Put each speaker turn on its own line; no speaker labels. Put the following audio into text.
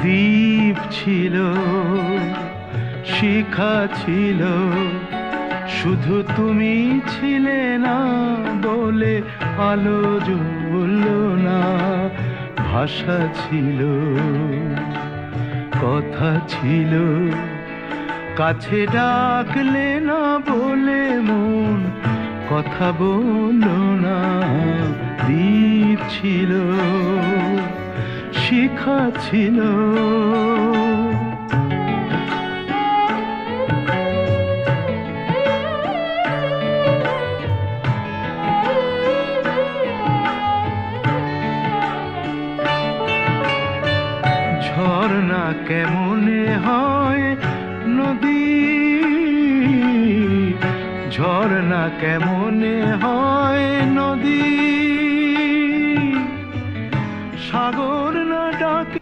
দ্বীপ ছিল, শিখা ছিল, শুধু তুমি ছিলে না বলে আলো জ্বলল না। ভাষা ছিল, কথা ছিল, কাছে ডাকলে না বলে মন কথা বলল না। দ্বীপ ছিল, শিখা ছিল। ঝর্ণা কেমনে হয় নদী, ঝর্ণা কেমনে হয় নদী, সাগর না ডাকে